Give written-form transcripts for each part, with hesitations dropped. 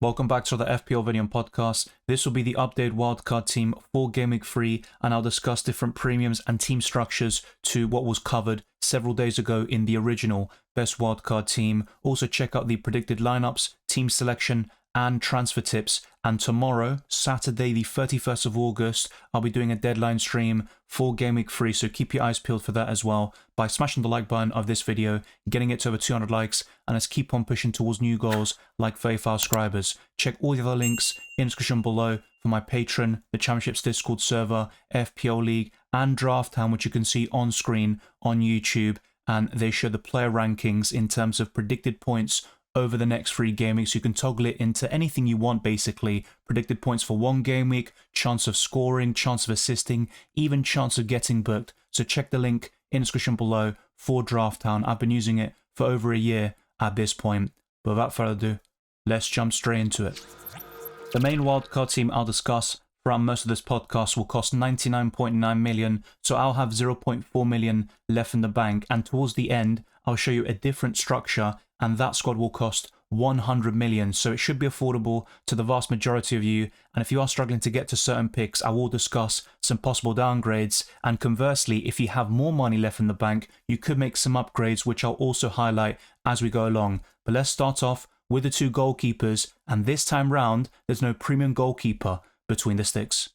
Welcome back to the FPL video and podcast. This will be the updated wildcard team for Gameweek 3, and I'll discuss different premiums and team structures to what was covered several days ago in the original best wildcard team. Also check out the predicted lineups, team selection, and transfer tips. And tomorrow, Saturday the 31st of August, I'll be doing a deadline stream for Gameweek 3, so keep your eyes peeled for that as well by smashing the like button of this video, getting it to over 200 likes, and let's keep on pushing towards new goals like 35 subscribers. Check all the other links in the description below for my Patreon, the Championships Discord server, FPL League, and Draft Town, which you can see on screen on YouTube, and they show the player rankings in terms of predicted points over the next 3 game weeks. You can toggle it into anything you want, basically. Predicted points for 1 game week, chance of scoring, chance of assisting, even chance of getting booked. So check the link in the description below for Draft Town. I've been using it for over a year at this point. But without further ado, let's jump straight into it. The main wildcard team I'll discuss throughout most of this podcast will cost 99.9 million, so I'll have 0.4 million left in the bank, and towards the end I'll show you a different structure, and that squad will cost 100 million, so it should be affordable to the vast majority of you. And if you are struggling to get to certain picks, I will discuss some possible downgrades, and conversely, if you have more money left in the bank, you could make some upgrades, which I'll also highlight as we go along. But let's start off with the 2 goalkeepers, and this time round there's no premium goalkeeper between the sticks.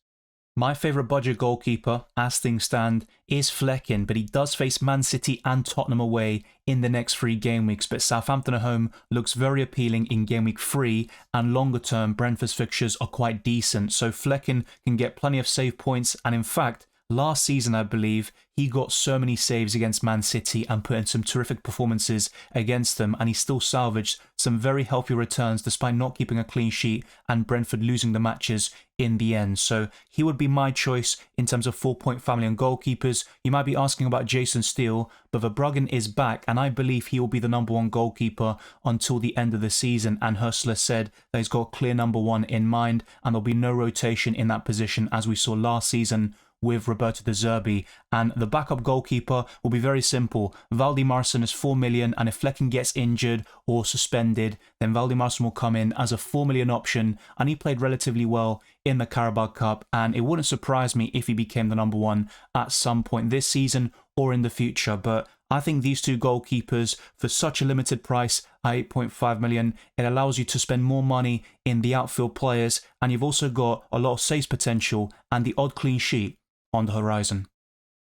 My favourite budget goalkeeper, as things stand, is Flecken, but he does face Man City and Tottenham away in the next 3 game weeks. But Southampton at home looks very appealing in game week 3, and longer term, Brentford's fixtures are quite decent. So Flecken can get plenty of save points, and in fact, last season, I believe, he got so many saves against Man City and put in some terrific performances against them, and he still salvaged some very healthy returns despite not keeping a clean sheet and Brentford losing the matches in the end. So he would be my choice in terms of 4.5 million goalkeepers. You might be asking about Jason Steele, but Verbruggen is back, and I believe he will be the number 1 goalkeeper until the end of the season, and Hursler said that he's got a clear number 1 in mind, and there'll be no rotation in that position as we saw last season with Roberto De Zerbi. And the backup goalkeeper will be very simple. Valdimarsson is 4 million, and if Flecken gets injured or suspended, then Valdimarsson will come in as a 4 million option, and he played relatively well in the Carabao Cup, and it wouldn't surprise me if he became the number 1 at some point this season or in the future. But I think these 2 goalkeepers, for such a limited price at 8.5 million, it allows you to spend more money in the outfield players, and you've also got a lot of saves potential and the odd clean sheet on the horizon.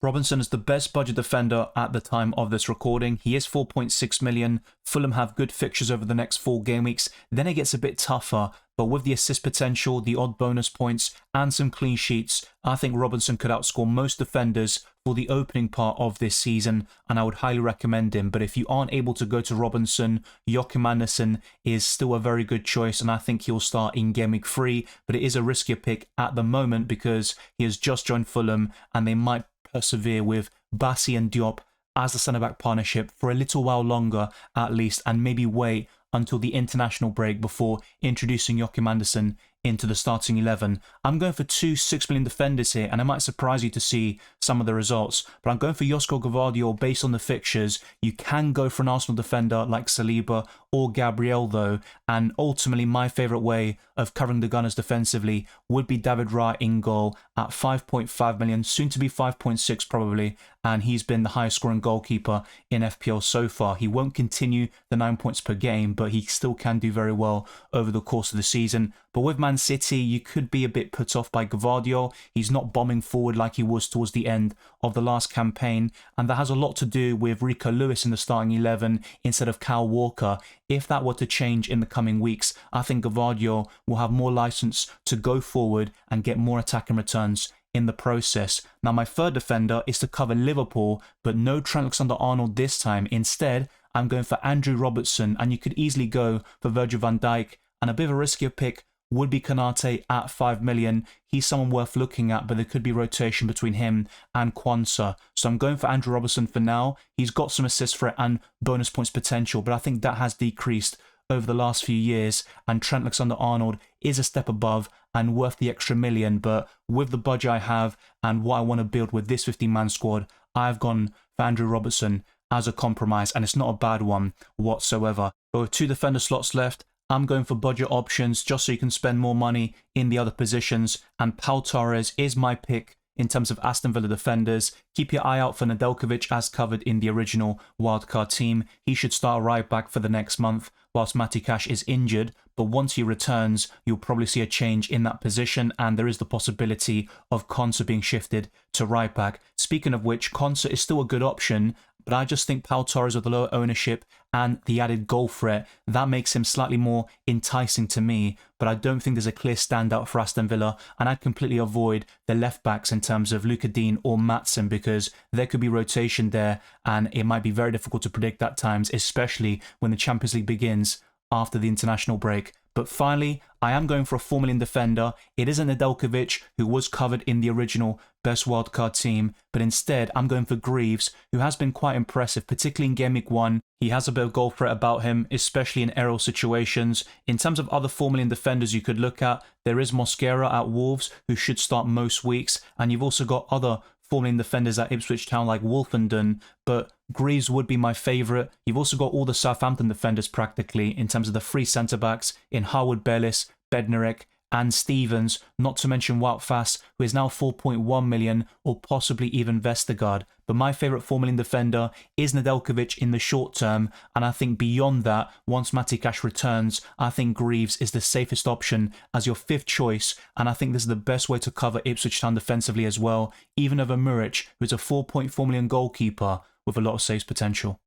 Robinson is the best budget defender at the time of this recording. He is 4.6 million. Fulham have good fixtures over the next 4 game weeks. Then it gets a bit tougher, but with the assist potential, the odd bonus points, and some clean sheets, I think Robinson could outscore most defenders for the opening part of this season, and I would highly recommend him. But if you aren't able to go to Robinson, Joachim Andersen is still a very good choice, and I think he'll start in Game Week 3, but it is a riskier pick at the moment because he has just joined Fulham, and they might persevere with Bassi and Diop as the centre-back partnership for a little while longer at least, and maybe wait until the international break before introducing Joachim Andersen into the starting 11. I'm going for 2 6 million defenders here, and it might surprise you to see some of the results, but I'm going for Josko Gvardiol based on the fixtures. You can go for an Arsenal defender like Saliba or Gabriel though, and ultimately my favourite way of covering the Gunners defensively would be David Raya in goal at 5.5 million, soon to be 5.6 probably, and he's been the highest scoring goalkeeper in FPL so far. He won't continue the 9 points per game, but he still can do very well over the course of the season. But with Man City, you could be a bit put off by Gvardiol. He's not bombing forward like he was towards the end of the last campaign, and that has a lot to do with Rico Lewis in the starting 11 instead of Kyle Walker. If that were to change in the coming weeks, I think Gvardiol will have more license to go forward and get more attacking returns in the process. Now, my third defender is to cover Liverpool, but no Trent Alexander-Arnold this time. Instead, I'm going for Andrew Robertson, and you could easily go for Virgil van Dijk, and a bit of a riskier pick would be Konate at 5 million. He's someone worth looking at, but there could be rotation between him and Kwanzaa. So I'm going for Andrew Robertson for now. He's got some assist threat and bonus points potential, but I think that has decreased over the last few years, and Trent Alexander-Arnold is a step above and worth the extra million. But with the budget I have and what I want to build with this 15-man squad, I've gone for Andrew Robertson as a compromise, and it's not a bad one whatsoever. But with 2 defender slots left, I'm going for budget options just so you can spend more money in the other positions, and Pau Torres is my pick in terms of Aston Villa defenders. Keep your eye out for Nedeljkovic as covered in the original wildcard team. He should start right back for the next month whilst Matty Cash is injured, but once he returns, you'll probably see a change in that position, and there is the possibility of Konsa being shifted to right back. Speaking of which, Konsa is still a good option, but I just think Pau Torres with the lower ownership and the added goal threat, that makes him slightly more enticing to me, but I don't think there's a clear standout for Aston Villa, and I'd completely avoid the left backs in terms of Luca Dean or Maatsen, because there could be rotation there, and it might be very difficult to predict at times, especially when the Champions League begins after the international break. But finally, I am going for a 4 million defender. It isn't Nedeljkovic, who was covered in the original best wildcard team, but instead I'm going for Greaves, who has been quite impressive, particularly in Game Week 1. He has a bit of goal threat about him, especially in aerial situations. In terms of other 4 million defenders you could look at, there is Mosquera at Wolves, who should start most weeks, and you've also got other 4 million defenders at Ipswich Town like Wolfenden, but Greaves would be my favourite. You've also got all the Southampton defenders practically in terms of the free centre-backs in Harwood Bellis, Bednarek and Stevens, not to mention Wout Faes, who is now 4.1 million, or possibly even Vestergaard. But my favourite 4 million defender is Nedeljkovic in the short term, and I think beyond that, once Matty Cash returns, I think Greaves is the safest option as your 5th choice, and I think this is the best way to cover Ipswich Town defensively as well, even over Muric, who is a 4.4 million goalkeeper with a lot of saves potential.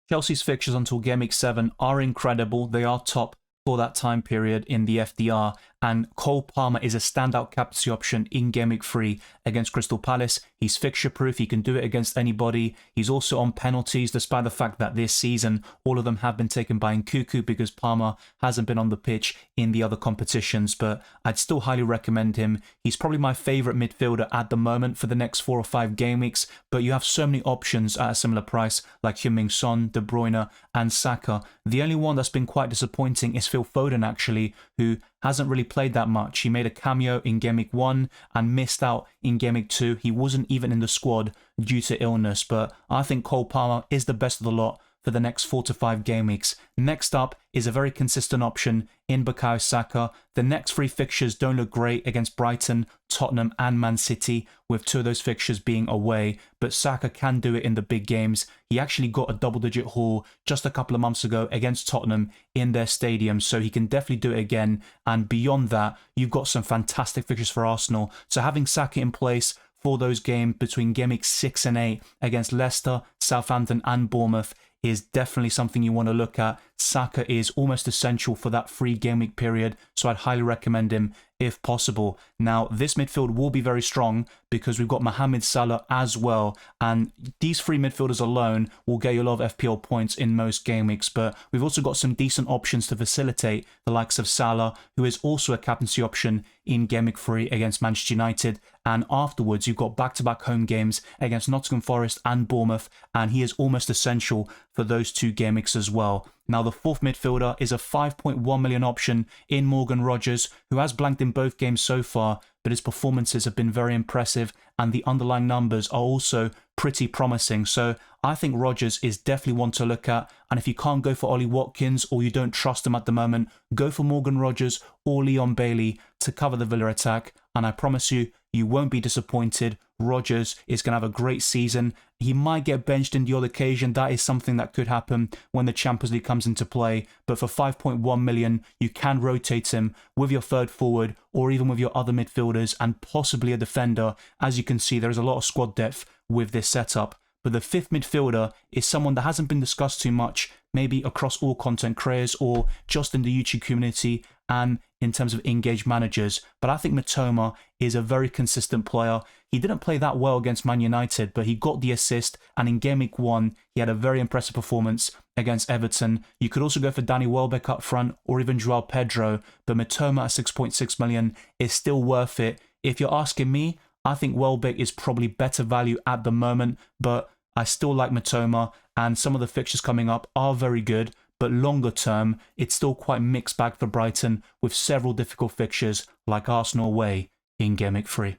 Chelsea's fixtures until Game Week 7 are incredible. They are top for that time period in the FDR, and Cole Palmer is a standout captaincy option in Game Week 3 against Crystal Palace. He's fixture proof, he can do it against anybody. He's also on penalties, despite the fact that this season all of them have been taken by Nkuku because Palmer hasn't been on the pitch in the other competitions, but I'd still highly recommend him. He's probably my favourite midfielder at the moment for the next 4 or 5 game weeks, but you have so many options at a similar price like Heung-min Son, De Bruyne and Saka. The only one that's been quite disappointing is Phil Foden actually, who hasn't really played that much. He made a cameo in Game Week 1 and missed out in Game Week 2. He wasn't even in the squad due to illness, but I think Cole Palmer is the best of the lot for the next 4 to 5 game weeks. Next up is a very consistent option in Bukayo Saka. The next 3 fixtures don't look great against Brighton, Tottenham and Man City, with 2 of those fixtures being away, but Saka can do it in the big games. He actually got a double-digit haul just a couple of months ago against Tottenham in their stadium, so he can definitely do it again. And beyond that, you've got some fantastic fixtures for Arsenal, so having Saka in place for those games between Game Week 6 and 8 against Leicester, Southampton and Bournemouth is definitely something you want to look at. Saka is almost essential for that 3 game week period, so I'd highly recommend him if possible. Now, this midfield will be very strong because we've got Mohamed Salah as well, and these 3 midfielders alone will get you a lot of FPL points in most game weeks, but we've also got some decent options to facilitate the likes of Salah, who is also a captaincy option in Game Week 3 against Manchester United, and afterwards you've got back-to-back home games against Nottingham Forest and Bournemouth, and he is almost essential for those 2 game weeks as well. Now, the 4th midfielder is a 5.1 million option in Morgan Rogers, who has blanked in both games so far, but his performances have been very impressive and the underlying numbers are also pretty promising. So I think Rogers is definitely one to look at, and if you can't go for Ollie Watkins or you don't trust him at the moment, go for Morgan Rogers or Leon Bailey to cover the Villa attack, and I promise you, you won't be disappointed. Rogers is going to have a great season. He might get benched in the odd occasion. That is something that could happen when the Champions League comes into play. But for 5.1 million, you can rotate him with your 3rd forward or even with your other midfielders and possibly a defender. As you can see, there is a lot of squad depth with this setup. But the 5th midfielder is someone that hasn't been discussed too much, maybe across all content creators or just in the YouTube community and in terms of engaged managers. But I think Mitoma is a very consistent player. He didn't play that well against Man United, but he got the assist, and in Game Week 1, he had a very impressive performance against Everton. You could also go for Danny Welbeck up front or even Joao Pedro, but Mitoma at 6.6 million is still worth it. If you're asking me, I think Welbeck is probably better value at the moment, but I still like Mitoma, and some of the fixtures coming up are very good, but longer term, it's still quite mixed bag for Brighton with several difficult fixtures like Arsenal away in Game Week 3.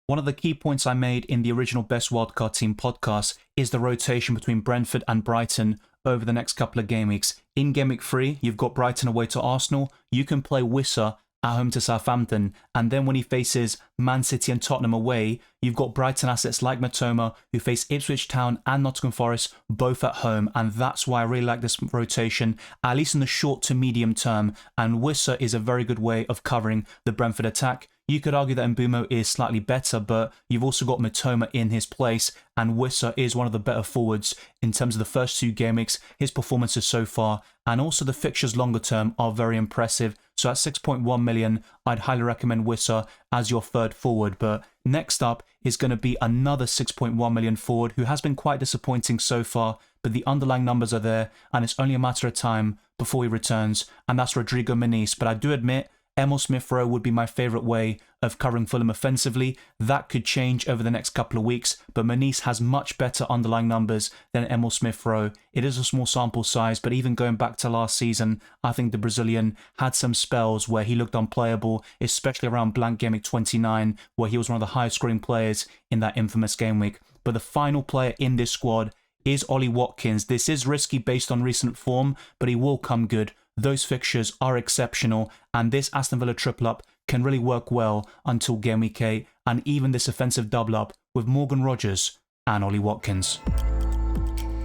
One of the key points I made in the original Best Wildcard Team podcast is the rotation between Brentford and Brighton over the next couple of game weeks. In game week 3, you've got Brighton away to Arsenal. You can play Wissa at home to Southampton, and then when he faces Man City and Tottenham away, you've got Brighton assets like Matoma who face Ipswich Town and Nottingham Forest both at home, and that's why I really like this rotation, at least in the short to medium term, and Wissa is a very good way of covering the Brentford attack. You could argue that Mbeumo is slightly better, but you've also got Matoma in his place, and Wissa is one of the better forwards in terms of the first 2 game weeks, his performances so far, and also the fixtures longer term are very impressive. So at 6.1 million, I'd highly recommend Wissa as your third forward. But next up is going to be another 6.1 million forward who has been quite disappointing so far, but the underlying numbers are there, and it's only a matter of time before he returns, and that's Rodrigo Muniz. But I do admit, Emil Smith-Rowe would be my favourite way of covering Fulham offensively. That could change over the next couple of weeks, but Muniz has much better underlying numbers than Emil Smith-Rowe. It is a small sample size, but even going back to last season, I think the Brazilian had some spells where he looked unplayable, especially around blank game week 29, where he was one of the highest scoring players in that infamous game week. But the final player in this squad is Ollie Watkins. This is risky based on recent form, but he will come good. Those fixtures are exceptional, and this Aston Villa triple up can really work well until game week 8, and even this offensive double up with Morgan Rogers and Ollie Watkins.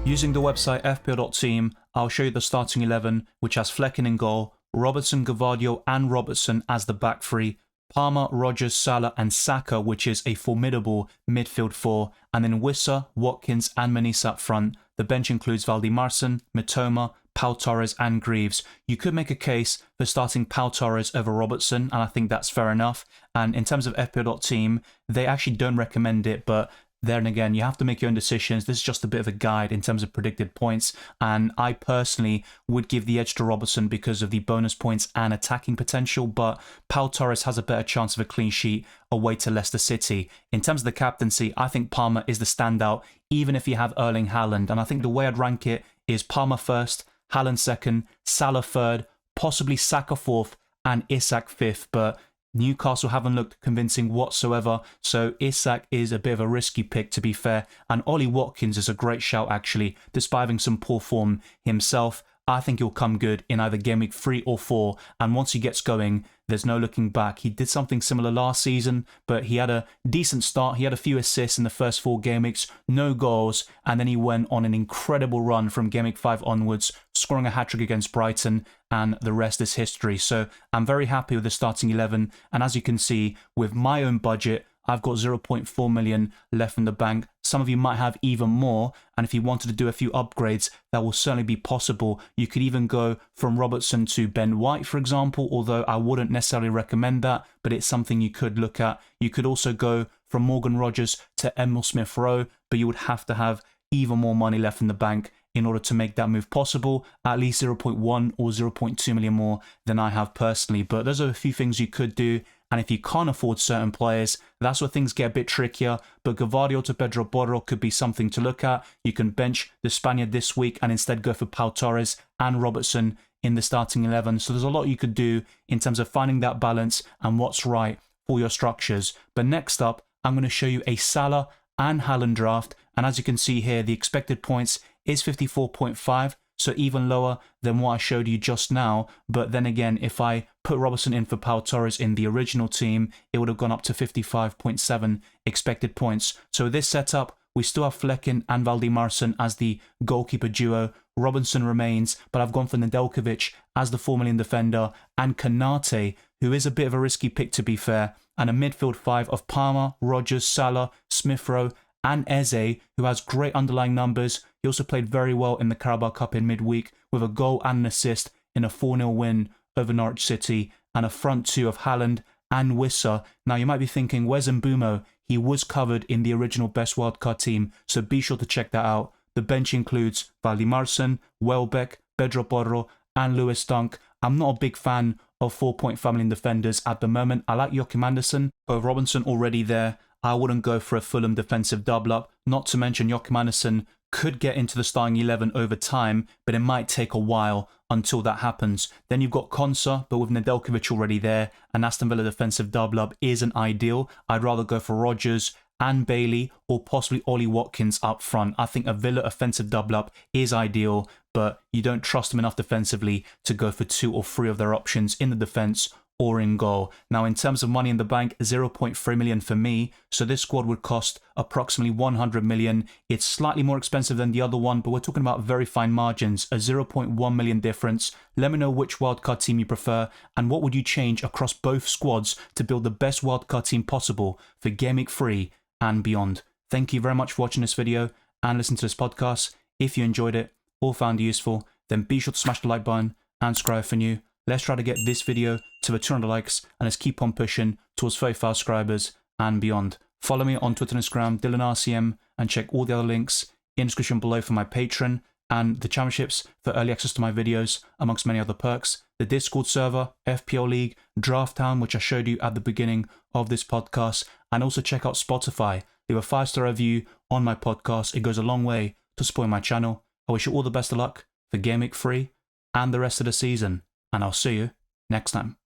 Using the website FPL.team, I'll show you the starting 11, which has Flecken in goal, Robertson, Gvardiol and Robertson as the back three, Palmer, Rogers, Salah and Saka, which is a formidable midfield 4, and then Wissa, Watkins and Muniz up front. The bench includes Valdimarsson, Mitoma, Pau Torres and Greaves. You could make a case for starting Pau Torres over Robertson, and I think that's fair enough. And in terms of FPL.team, they actually don't recommend it, but then again, you have to make your own decisions. This is just a bit of a guide in terms of predicted points, and I personally would give the edge to Robertson because of the bonus points and attacking potential, but Pau Torres has a better chance of a clean sheet away to Leicester City. In terms of the captaincy, I think Palmer is the standout, even if you have Erling Haaland, and I think the way I'd rank it is Palmer first, Haaland second, Salah third, possibly Saka fourth, and Isak fifth, but Newcastle haven't looked convincing whatsoever, so Isak is a bit of a risky pick to be fair, and Ollie Watkins is a great shout actually, despite having some poor form himself. I think he'll come good in either game week 3 or 4, and once he gets going, there's no looking back. He did something similar last season, but he had a decent start. He had a few assists in the first 4 game weeks, no goals, and then he went on an incredible run from game week 5 onwards, scoring a hat-trick against Brighton, and the rest is history. So I'm very happy with the starting 11, and as you can see, with my own budget, I've got 0.4 million left in the bank. Some of you might have even more, and if you wanted to do a few upgrades, that will certainly be possible. You could even go from Robertson to Ben White, for example, although I wouldn't necessarily recommend that, but it's something you could look at. You could also go from Morgan Rogers to Emil Smith-Rowe, but you would have to have even more money left in the bank in order to make that move possible, at least 0.1 or 0.2 million more than I have personally. But those are a few things you could do. And if you can't afford certain players, that's where things get a bit trickier. But Gvardiol to Pedro Porro could be something to look at. You can bench the Spaniard this week and instead go for Pau Torres and Robertson in the starting 11. So there's a lot you could do in terms of finding that balance and what's right for your structures. But next up, I'm going to show you a Salah and Haaland draft. And as you can see here, the expected points is 54.5. So even lower than what I showed you just now. But then again, if I put Robertson in for Pau Torres in the original team, it would have gone up to 55.7 expected points. So with this setup, we still have Flecken and Valdimarsson as the goalkeeper duo. Robinson remains, but I've gone for Nedeljkovic as the 4 million defender, and Konate, who is a bit of a risky pick to be fair, and a midfield 5 of Palmer, Rogers, Salah, Smith-Rowe, and Eze, who has great underlying numbers. He also played very well in the Carabao Cup in midweek with a goal and an assist in a 4-0 win over Norwich City, and a front 2 of Haaland and Wissa. Now you might be thinking, where's Mbeumo? He was covered in the original best wildcard team, so be sure to check that out. The bench includes Valdimarsson, Welbeck, Pedro Porro and Lewis Dunk. I'm not a big fan of 4.5 million defenders at the moment. I like Joachim Andersen, but with Robinson already there, I wouldn't go for a Fulham defensive double-up. Not to mention Joachim Andersen could get into the starting 11 over time, but it might take a while until that happens. Then you've got Konsa, but with Nedeljkovic already there, an Aston Villa defensive double-up isn't ideal. I'd rather go for Rogers and Bailey, or possibly Ollie Watkins up front. I think a Villa offensive double up is ideal, but you don't trust them enough defensively to go for 2 or 3 of their options in the defense or in goal. Now, in terms of money in the bank, 0.3 million for me. So this squad would cost approximately 100 million. It's slightly more expensive than the other one, but we're talking about very fine margins, a 0.1 million difference. Let me know which wildcard team you prefer and what would you change across both squads to build the best wildcard team possible for Game Week 3 and beyond. Thank you very much for watching this video and listening to this podcast. If you enjoyed it or found it useful, then be sure to smash the like button and subscribe if you're new. Let's try to get this video to the 200 likes and let's keep on pushing towards 35 subscribers and beyond. Follow me on Twitter and Instagram, DylanRCM, and check all the other links in the description below for my Patreon and the championships for early access to my videos, amongst many other perks. The Discord server, FPL League, Draft Town, which I showed you at the beginning of this podcast, and also check out Spotify. Leave a 5-star review on my podcast. It goes a long way to supporting my channel. I wish you all the best of luck for Game Week 3 and the rest of the season. And I'll see you next time.